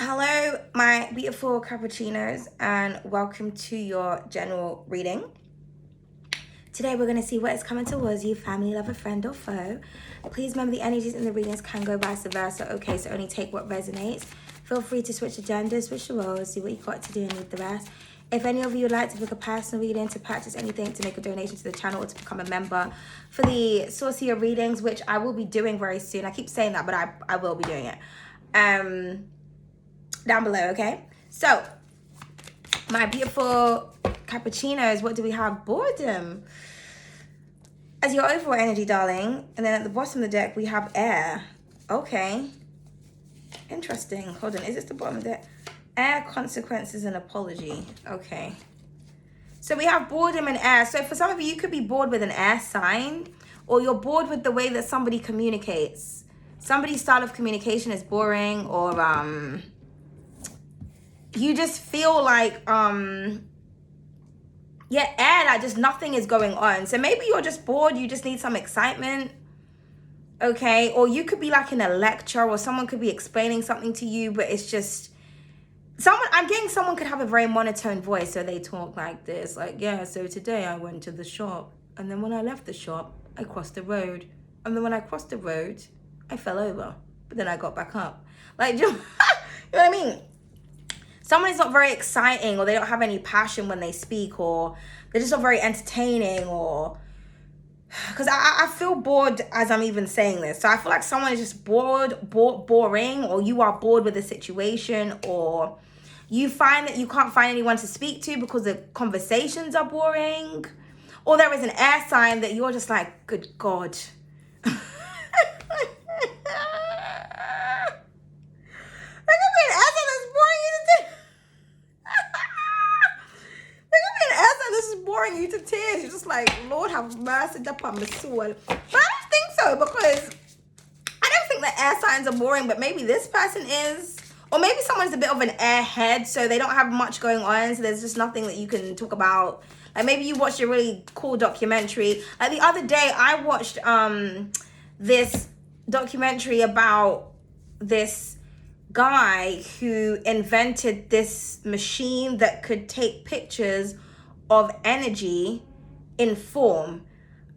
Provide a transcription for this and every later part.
Hello, my beautiful cappuccinos, and welcome to your general reading. Today, we're going to see what is coming towards you, family, lover, friend, or foe. Please remember the energies in the readings can go vice versa, okay? So only take what resonates. Feel free to switch agendas, switch the roles, see what you've got to do and leave the rest. If any of you would like to book a personal reading, to purchase anything, to make a donation to the channel, or to become a member for the Saucier readings, which I will be doing very soon. I keep saying that, but I will be doing it. Down below, okay? So, my beautiful cappuccinos, what do we have? Boredom as your overall energy, darling. And then at the bottom of the deck, we have air. Okay. Interesting. Hold on. Is this the bottom of the deck? Air, consequences, and apology. Okay. So we have boredom and air. So for some of you could be bored with an air sign, or you're bored with the way that somebody communicates. Somebody's style of communication is boring, or you just feel like air, like just nothing is going on. So maybe you're just bored, you just need some excitement, okay? Or you could be like in a lecture, or someone could be explaining something to you, but it's just someone could have a very monotone voice, so they talk like this, like, yeah, so today I went to the shop, and then when I left the shop, I crossed the road, and then when I crossed the road, I fell over, but then I got back up. Like, you know what I mean? Someone is not very exciting, or they don't have any passion when they speak, or they're just not very entertaining, or because I feel bored as I'm even saying this. So I feel like someone is just boring, or you are bored with the situation, or you find that you can't find anyone to speak to because the conversations are boring, or there is an air sign that you're just like, good God. Boring you to tears. You're just like, Lord have mercy upon my soul. But I don't think so, because I don't think that air signs are boring, but maybe this person is. Or maybe someone's a bit of an airhead, so they don't have much going on, so there's just nothing that you can talk about. Like maybe you watched a really cool documentary. Like the other day, I watched this documentary about this guy who invented this machine that could take pictures of energy in form,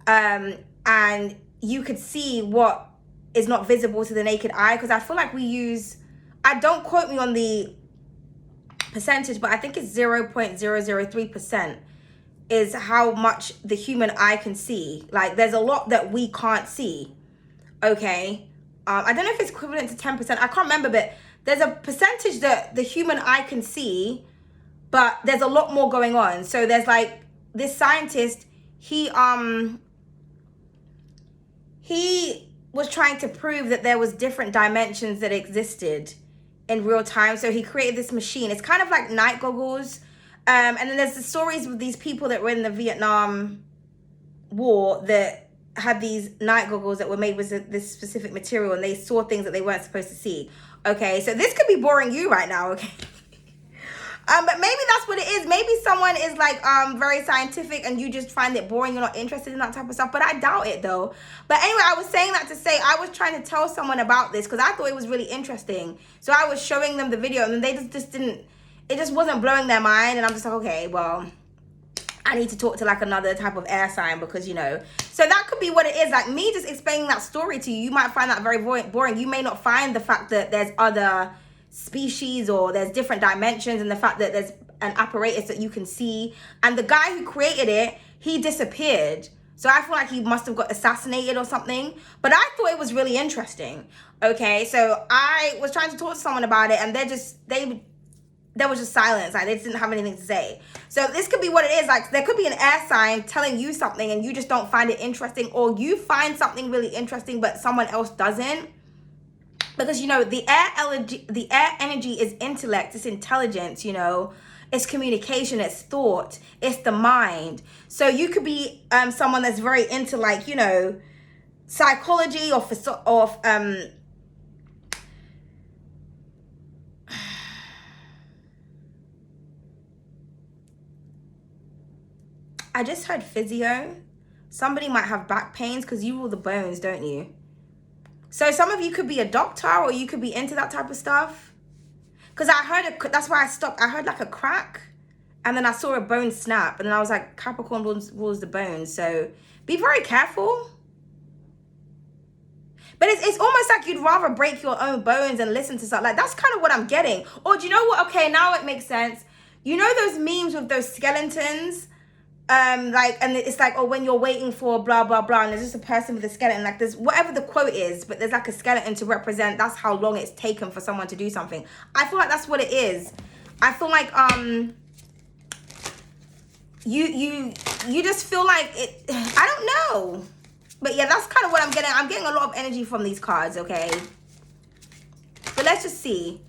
and you could see what is not visible to the naked eye, because I feel like don't quote me on the percentage, but I think it's 0.003% is how much the human eye can see. Like there's a lot that we can't see, okay? I don't know if it's equivalent to 10%, I can't remember, but there's a percentage that the human eye can see, but there's a lot more going on. So there's like this scientist, he was trying to prove that there was different dimensions that existed in real time. So he created this machine. It's kind of like night goggles. And then there's the stories with these people that were in the Vietnam War that had these night goggles that were made with this specific material, and they saw things that they weren't supposed to see. Okay, so this could be boring you right now, okay? But maybe that's what it is. Maybe someone is like very scientific and you just find it boring. You're not interested in that type of stuff. But I doubt it though. But anyway, I was saying that to say I was trying to tell someone about this because I thought it was really interesting. So I was showing them the video, and then they just didn't, it just wasn't blowing their mind. And I'm just like, okay, well, I need to talk to like another type of air sign, because, you know, so that could be what it is. Like me just explaining that story to you, you might find that very boring. You may not find the fact that there's other species or there's different dimensions, and the fact that there's an apparatus that you can see. And the guy who created it, he disappeared. So I feel like he must have got assassinated or something. But I thought it was really interesting. Okay, so I was trying to talk to someone about it, and there was just silence. Like they just didn't have anything to say. So this could be what it is. Like there could be an air sign telling you something and you just don't find it interesting, or you find something really interesting but someone else doesn't. Because, you know, the air energy is intellect, it's intelligence, you know, it's communication, it's thought, it's the mind. So you could be someone that's very into, like, you know, psychology or I just heard physio. Somebody might have back pains because you rule the bones, don't you? So some of you could be a doctor, or you could be into that type of stuff. Because I heard that's why I stopped. I heard like a crack, and then I saw a bone snap, and then I was like, Capricorn rules the bone, so be very careful. But it's almost like you'd rather break your own bones and listen to something. Like, that's kind of what I'm getting. Or do you know what? Okay, now it makes sense. You know those memes with those skeletons? Like, and it's like, oh, when you're waiting for blah, blah, blah, and there's just a person with a skeleton. Like, there's whatever the quote is, but there's like a skeleton to represent that's how long it's taken for someone to do something. I feel like that's what it is. I feel like, you just feel like it, I don't know. But yeah, that's kind of what I'm getting. I'm getting a lot of energy from these cards, okay? But let's just see.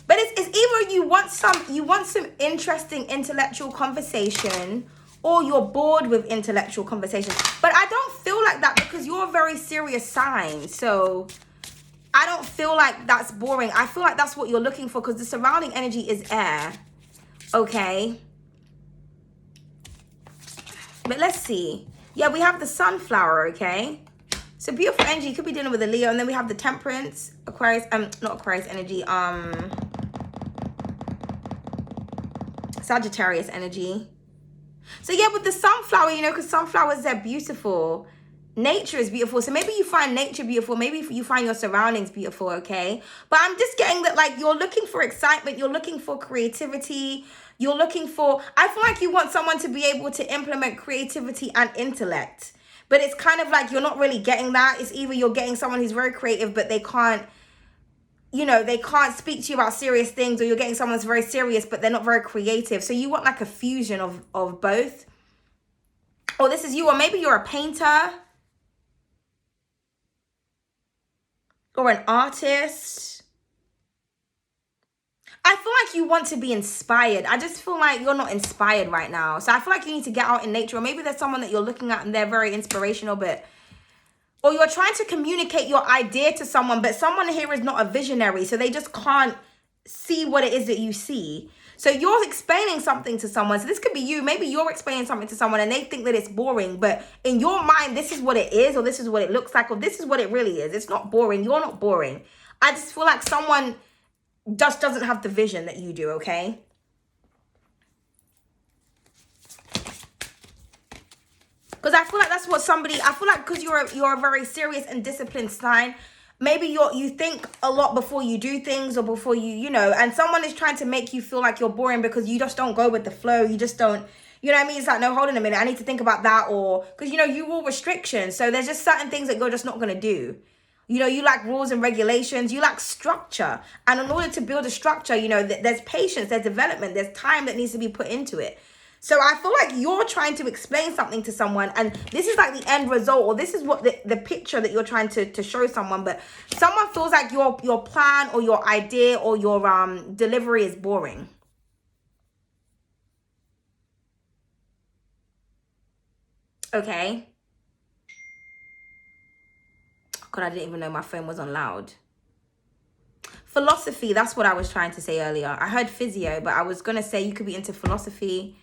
But it's either you want some interesting intellectual conversation, or you're bored with intellectual conversation. But I don't feel like that, because you're a very serious sign. So I don't feel like that's boring. I feel like that's what you're looking for, because the surrounding energy is air. Okay. But let's see. Yeah, we have the sunflower, okay? So beautiful energy. You could be dealing with a Leo. And then we have the temperance, Aquarius, not Aquarius energy, Sagittarius energy. So yeah, with the sunflower, you know, because sunflowers, they're beautiful. Nature is beautiful. So maybe you find nature beautiful. Maybe you find your surroundings beautiful, okay? But I'm just getting that, like, you're looking for excitement. You're looking for creativity. You're looking for, I feel like you want someone to be able to implement creativity and intellect. But it's kind of like you're not really getting that. It's either you're getting someone who's very creative, but they can't, you know, they can't speak to you about serious things, or you're getting someone that's very serious, but they're not very creative. So you want like a fusion of both. Or this is you, or maybe you're a painter or an artist. I feel like you want to be inspired. I just feel like you're not inspired right now. So I feel like you need to get out in nature. Or maybe there's someone that you're looking at and they're very inspirational, but, or you're trying to communicate your idea to someone, but someone here is not a visionary. So they just can't see what it is that you see. So you're explaining something to someone. So this could be you. Maybe you're explaining something to someone and they think that it's boring, but in your mind, this is what it is, or this is what it looks like, or this is what it really is. It's not boring. You're not boring. I just feel like someone just doesn't have the vision that you do, okay? Because I feel like that's what somebody, I feel like because you're a very serious and disciplined sign, maybe you think a lot before you do things, or before you know, and someone is trying to make you feel like you're boring because you just don't go with the flow. You just don't, you know what I mean? It's like, no, hold on a minute, I need to think about that. Or because, you know, you rule restrictions. So there's just certain things that you're just not going to do. You know, you like rules and regulations, you like structure. And in order to build a structure, you know, there's patience, there's development, there's time that needs to be put into it. So I feel like you're trying to explain something to someone, and this is like the end result, or this is what the picture that you're trying to show someone. But someone feels like your plan or your idea or your delivery is boring. Okay. God, I didn't even know my phone was on loud. Philosophy, that's what I was trying to say earlier. I heard physio, but I was going to say you could be into philosophy,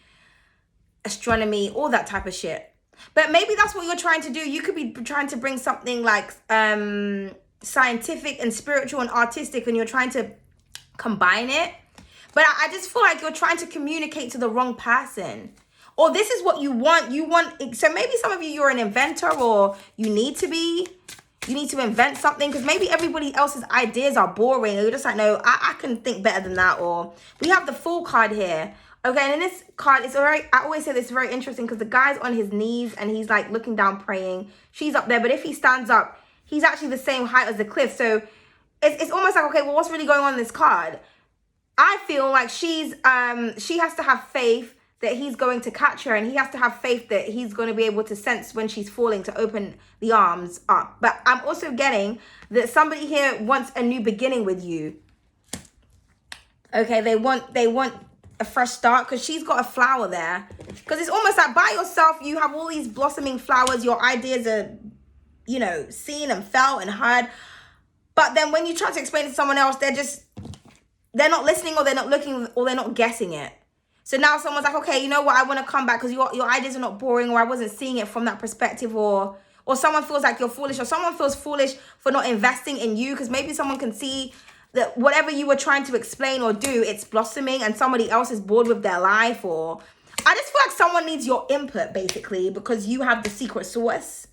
astronomy, all that type of shit. But maybe that's what you're trying to do. You could be trying to bring something like scientific and spiritual and artistic, and you're trying to combine it. But I just feel like you're trying to communicate to the wrong person. Or this is what you want. So maybe some of you, you're an inventor, or you need to be. You need to invent something, because maybe everybody else's ideas are boring. Or you're just like, no, I can think better than that. Or we have the Fool card here. Okay, and in this card, it's very, I always say this is very interesting, because the guy's on his knees and he's like looking down praying. She's up there, but if he stands up, he's actually the same height as the cliff. So it's almost like, okay, well, what's really going on in this card? I feel like she has to have faith that he's going to catch her, and he has to have faith that he's going to be able to sense when she's falling to open the arms up. But I'm also getting that somebody here wants a new beginning with you. Okay, they want a fresh start, because she's got a flower there. Because it's almost like by yourself, you have all these blossoming flowers. Your ideas are, you know, seen and felt and heard. But then when you try to explain it to someone else, they're not listening, or they're not looking, or they're not getting it. So now someone's like, okay, you know what? I want to come back because your ideas are not boring, or I wasn't seeing it from that perspective, or someone feels like you're foolish, or someone feels foolish for not investing in you, because maybe someone can see that whatever you were trying to explain or do, it's blossoming and somebody else is bored with their life. Or I just feel like someone needs your input, basically, because you have the secret sauce.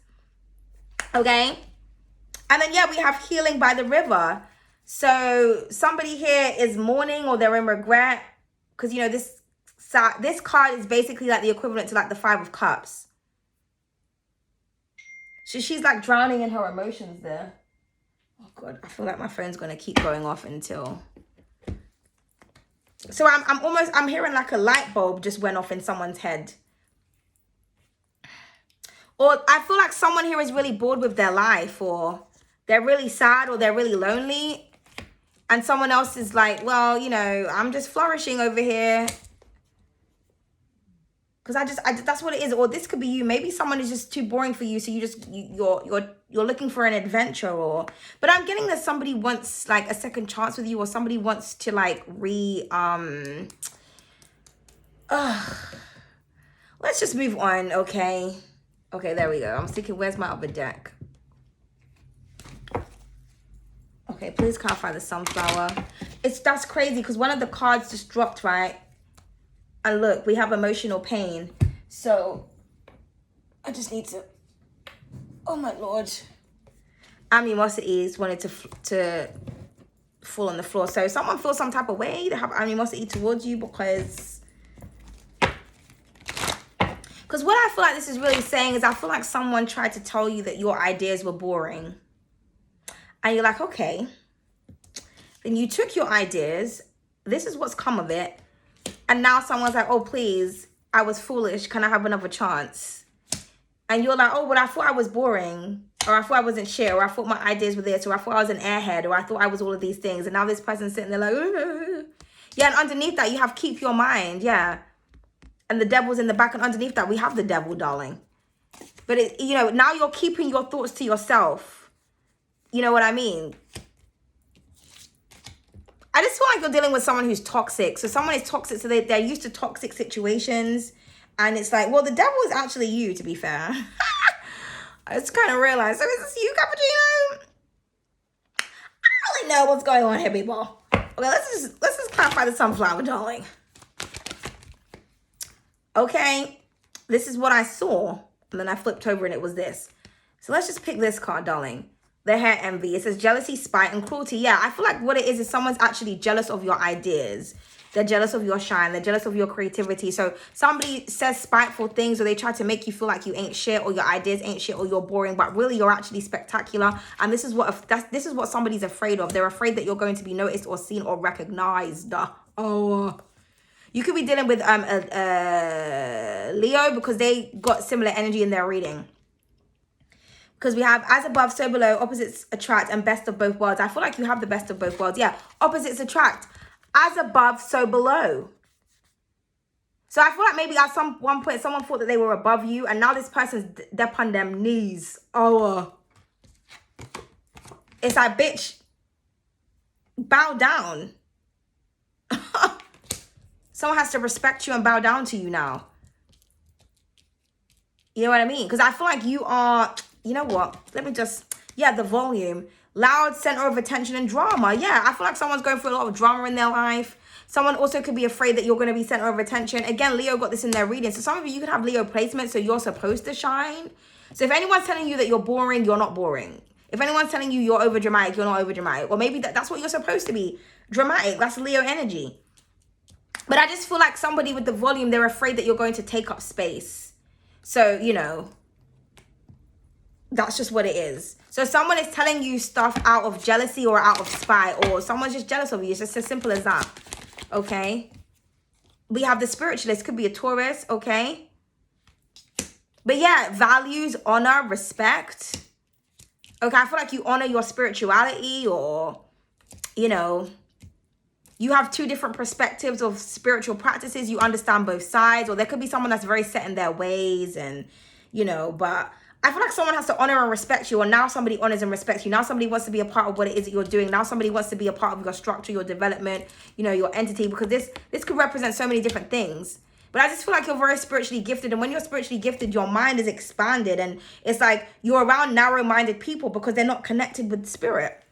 Okay? And then, yeah, we have healing by the river. So somebody here is mourning or they're in regret. Because, you know, this card is basically like the equivalent to like the 5 of Cups. So she's like drowning in her emotions there. Oh, God. I feel like my phone's going to keep going off until... So I'm hearing like a light bulb just went off in someone's head. Or I feel like someone here is really bored with their life, or they're really sad, or they're really lonely. And someone else is like, well, you know, I'm just flourishing over here. Because that's what it is. Or this could be you. Maybe someone is just too boring for you. So you're looking for an adventure. But I'm getting that somebody wants like a second chance with you, or somebody wants to like let's just move on. Okay. Okay, there we go. I'm thinking, where's my other deck? Okay, please clarify the sunflower. That's crazy because one of the cards just dropped, right? And look, we have emotional pain. So I just need to, oh my Lord. Animosities wanted to fall on the floor. So someone feels some type of way. They have animosity towards you because what I feel like this is really saying is I feel like someone tried to tell you that your ideas were boring. And you're like, okay. Then you took your ideas. This is what's come of it. And now someone's like, oh, please, I was foolish. Can I have another chance? And you're like, oh, but I thought I was boring. Or I thought I wasn't shit. Or I thought my ideas were this. Or I thought I was an airhead. Or I thought I was all of these things. And now this person's sitting there like, ugh. Yeah, and underneath that, you have keep your mind. Yeah. And the devil's in the back. And underneath that, we have the devil, darling. But, you know, now you're keeping your thoughts to yourself. You know what I mean? I just feel like you're dealing with someone who's toxic. So someone is toxic. So they're used to toxic situations. And it's like, well, the devil is actually you, to be fair. I just kind of realized. So is this you, Cappuccino? I don't really know what's going on here, people. Okay, let's just clarify the sunflower, darling. Okay, this is what I saw. And then I flipped over and it was this. So let's just pick this card, darling. The hair envy. It says jealousy, spite, and cruelty. Yeah, I feel like what it is someone's actually jealous of your ideas. They're jealous of your shine. They're jealous of your creativity. So somebody says spiteful things, or they try to make you feel like you ain't shit, or your ideas ain't shit, or you're boring, but really you're actually spectacular. And this is what somebody's afraid of. They're afraid that you're going to be noticed or seen or recognized. Oh, you could be dealing with Leo, because they got similar energy in their reading. Because we have as above, so below, opposites attract, and best of both worlds. I feel like you have the best of both worlds. Yeah, opposites attract. As above, so below. So I feel like maybe at one point, someone thought that they were above you, and now this person's up on them knees. Oh. It's like, bitch, bow down. Someone has to respect you and bow down to you now. You know what I mean? Because I feel like you are... You know what? Let me just... Yeah, the volume. Loud, center of attention, and drama. Yeah, I feel like someone's going through a lot of drama in their life. Someone also could be afraid that you're going to be center of attention. Again, Leo got this in their reading. So some of you could have Leo placement, so you're supposed to shine. So if anyone's telling you that you're boring, you're not boring. If anyone's telling you you're over dramatic, you're not over dramatic. Or maybe that's what you're supposed to be. Dramatic. That's Leo energy. But I just feel like somebody with the volume, they're afraid that you're going to take up space. So, you know... That's just what it is. So someone is telling you stuff out of jealousy or out of spite, or someone's just jealous of you. It's just as simple as that. Okay. We have the spiritualist. Could be a Taurus. Okay. But yeah, values, honor, respect. Okay. I feel like you honor your spirituality, or, you know, you have two different perspectives of spiritual practices. You understand both sides, or there could be someone that's very set in their ways, and, you know, but... I feel like someone has to honor and respect you, or now somebody honors and respects you. Now somebody wants to be a part of what it is that you're doing. Now somebody wants to be a part of your structure, your development, you know, your entity, because this could represent so many different things. But I just feel like you're very spiritually gifted. And when you're spiritually gifted, your mind is expanded. And it's like you're around narrow-minded people because they're not connected with spirit.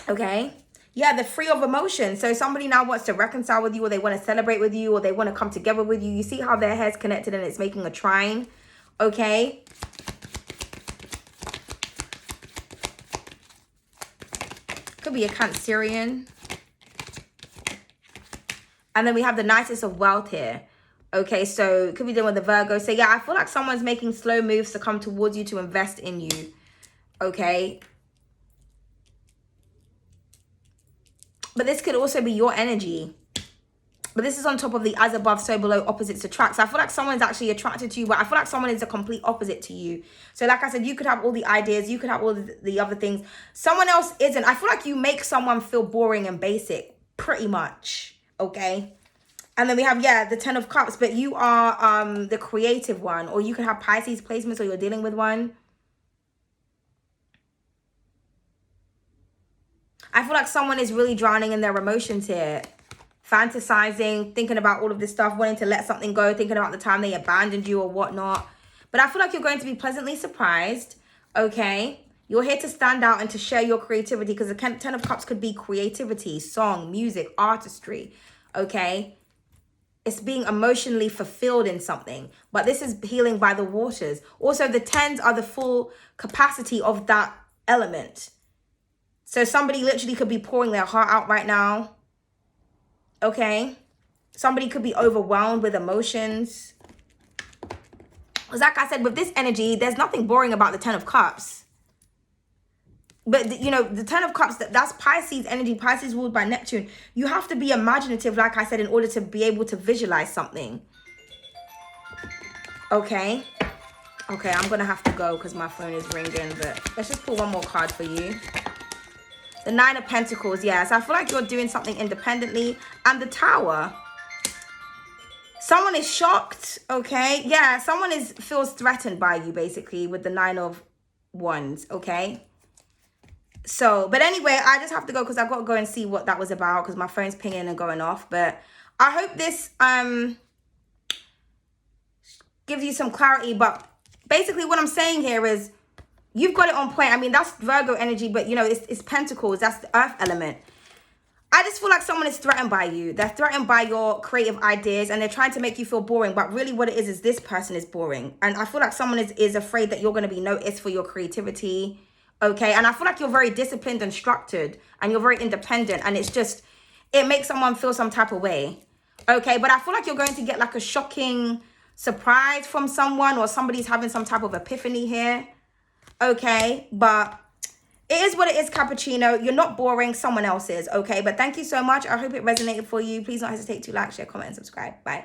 Okay? Yeah, they're free of emotion. So somebody now wants to reconcile with you, or they want to celebrate with you, or they want to come together with you. You see how their hair's connected and it's making a trine, okay? Could be a Cancerian. And then we have the Nicest of Wealth here. Okay, so could be dealing with the Virgo. So yeah, I feel like someone's making slow moves to come towards you, to invest in you. Okay. But this could also be your energy. But this is on top of the as above, so below, opposites attract. So I feel like someone's actually attracted to you, but I feel like someone is a complete opposite to you. So like I said, you could have all the ideas, you could have all the other things. Someone else isn't. I feel like you make someone feel boring and basic, pretty much. Okay. And then we have, yeah, the 10 of Cups, but you are the creative one, or you could have Pisces placements, or you're dealing with one. I feel like someone is really drowning in their emotions here. Fantasizing, thinking about all of this stuff, wanting to let something go, thinking about the time they abandoned you or whatnot. But I feel like you're going to be pleasantly surprised, okay? You're here to stand out and to share your creativity, because the 10 of Cups could be creativity, song, music, artistry, okay? It's being emotionally fulfilled in something. But this is healing by the waters. Also, the 10s are the full capacity of that element. So somebody literally could be pouring their heart out right now. Okay? Somebody could be overwhelmed with emotions. Because like I said, with this energy, there's nothing boring about the 10 of Cups. But, you know, the 10 of Cups, that's Pisces energy. Pisces ruled by Neptune. You have to be imaginative, like I said, in order to be able to visualize something. Okay. Okay, I'm going to have to go because my phone is ringing. But let's just pull one more card for you. The 9 of Pentacles, yes. I feel like you're doing something independently. And the Tower. Someone is shocked, okay? Yeah, someone feels threatened by you, basically, with the 9 of Wands, okay? So, but anyway, I just have to go because I've got to go and see what that was about because my phone's pinging and going off. But I hope this gives you some clarity. But basically what I'm saying here is you've got it on point. I mean, that's Virgo energy, but, you know, it's Pentacles. That's the earth element. I just feel like someone is threatened by you. They're threatened by your creative ideas and they're trying to make you feel boring. But really what it is this person is boring. And I feel like someone is afraid that you're going to be noticed for your creativity. Okay, and I feel like you're very disciplined and structured and you're very independent, and it's just, it makes someone feel some type of way. Okay, but I feel like you're going to get like a shocking surprise from someone, or somebody's having some type of epiphany here. Okay, but it is what it is, Cappuccino. You're not boring, someone else is. Okay, but thank you so much. I hope it resonated for you. Please don't hesitate to like, share, comment, and subscribe. Bye.